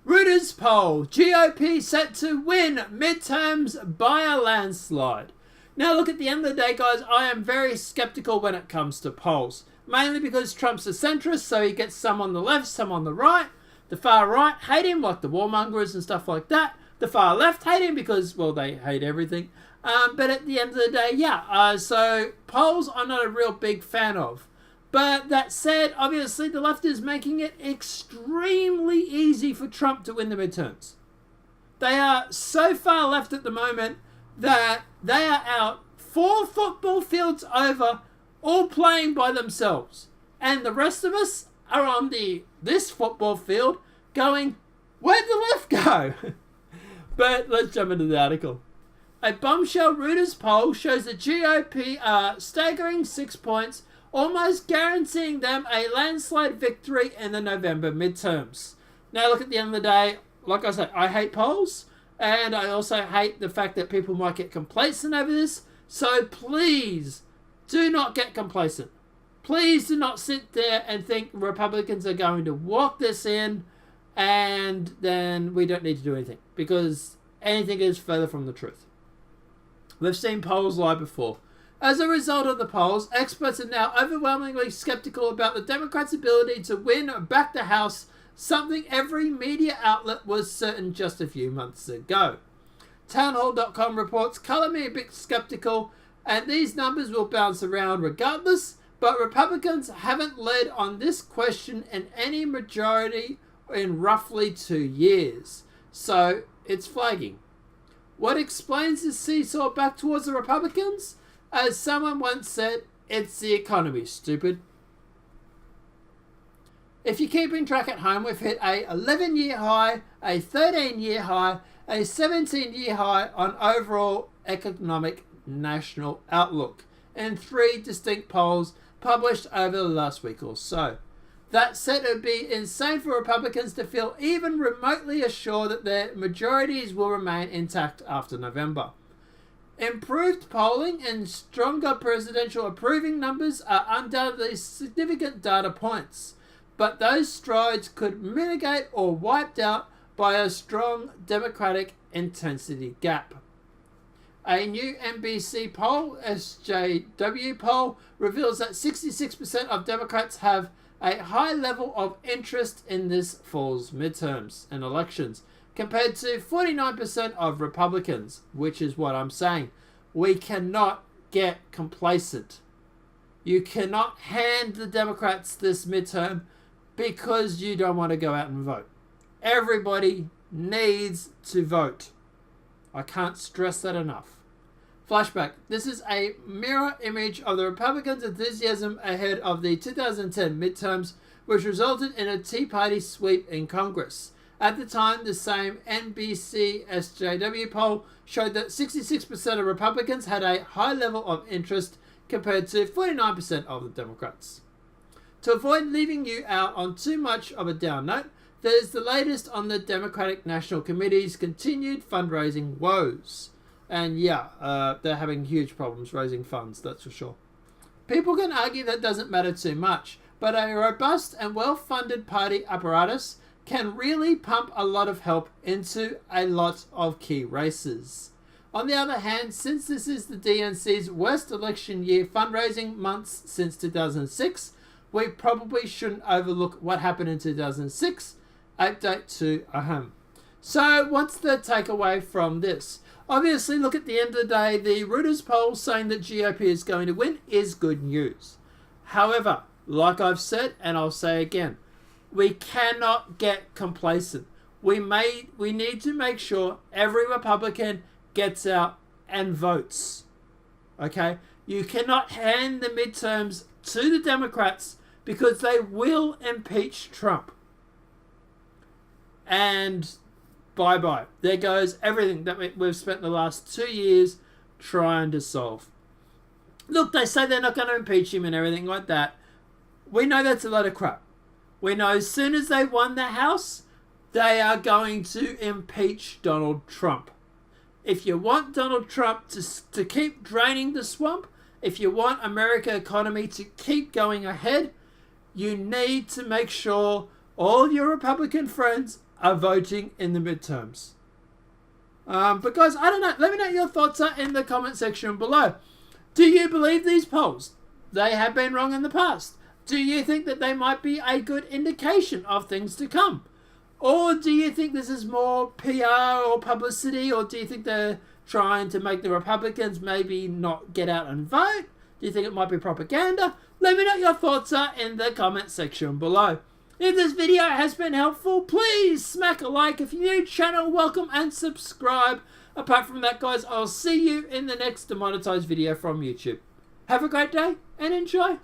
Reuters Poll, GOP set to win midterms by a landslide. Now look, at the end of the day, guys, I am very skeptical when it comes to polls. Mainly because Trump's a centrist, so he gets some on the left, some on the right. The far right hate him, like the warmongers and stuff like that. The far left hate him because, well, they hate everything. But at the end of the day, so polls I'm not a real big fan of. But that said, obviously the left is making it extremely easy for Trump to win the midterms. They are so far left at the moment that they are out 4 football fields over, all playing by themselves. And the rest of us are on this football field going, where'd the left go? But let's jump into the article. A bombshell Reuters poll shows the GOP are staggering 6 points, almost guaranteeing them a landslide victory in the November midterms. Now look, at the end of the day, like I said, I hate polls, and I also hate the fact that people might get complacent over this. So please do not get complacent. Please do not sit there and think Republicans are going to walk this in and then we don't need to do anything, because anything is further from the truth. We've seen polls lie before. As a result of the polls, experts are now overwhelmingly skeptical about the Democrats' ability to win back the House, something every media outlet was certain just a few months ago. Townhall.com reports, "Colour me a bit skeptical, and these numbers will bounce around regardless, but Republicans haven't led on this question in any majority in roughly 2 years. So it's flagging. What explains this seesaw back towards the Republicans? As someone once said, it's the economy, stupid." If you're keeping track at home, we've hit a 11-year high, a 13-year high, a 17-year high on overall economic national outlook in 3 distinct polls published over the last week or so. That said, it would be insane for Republicans to feel even remotely assured that their majorities will remain intact after November. Improved polling and stronger presidential approving numbers are undoubtedly significant data points, but those strides could mitigate or wiped out by a strong Democratic intensity gap. A new NBC poll, SJW poll, reveals that 66% of Democrats have a high level of interest in this fall's midterms and elections, compared to 49% of Republicans, which is what I'm saying. We cannot get complacent. You cannot hand the Democrats this midterm because you don't want to go out and vote. Everybody needs to vote. I can't stress that enough. Flashback. This is a mirror image of the Republicans' enthusiasm ahead of the 2010 midterms, which resulted in a Tea Party sweep in Congress. At the time, the same NBC SJW poll showed that 66% of Republicans had a high level of interest compared to 49% of the Democrats. To avoid leaving you out on too much of a down note, there's the latest on the Democratic National Committee's continued fundraising woes. And they're having huge problems raising funds, that's for sure. People can argue that doesn't matter too much, but a robust and well-funded party apparatus can really pump a lot of help into a lot of key races. On the other hand, since this is the DNC's worst election year fundraising months since 2006, we probably shouldn't overlook what happened in 2006. Update to ahem. So what's the takeaway from this? Obviously, look, at the end of the day, the Reuters poll saying that GOP is going to win is good news. However, like I've said, and I'll say again, we cannot get complacent. We need to make sure every Republican gets out and votes. Okay? You cannot hand the midterms to the Democrats because they will impeach Trump. And bye-bye. There goes everything that we've spent the last 2 years trying to solve. Look, they say they're not going to impeach him and everything like that. We know that's a lot of crap. We know as soon as they won the House, they are going to impeach Donald Trump. If you want Donald Trump to keep draining the swamp, if you want American economy to keep going ahead, you need to make sure all your Republican friends are voting in the midterms. But guys, I don't know. Let me know your thoughts in the comment section below. Do you believe these polls? They have been wrong in the past. Do you think that they might be a good indication of things to come? Or do you think this is more PR or publicity? Or do you think they're trying to make the Republicans maybe not get out and vote? Do you think it might be propaganda? Let me know your thoughts in the comment section below. If this video has been helpful, please smack a like. If you're new, channel welcome and subscribe. Apart from that, guys, I'll see you in the next demonetized video from YouTube. Have a great day and enjoy.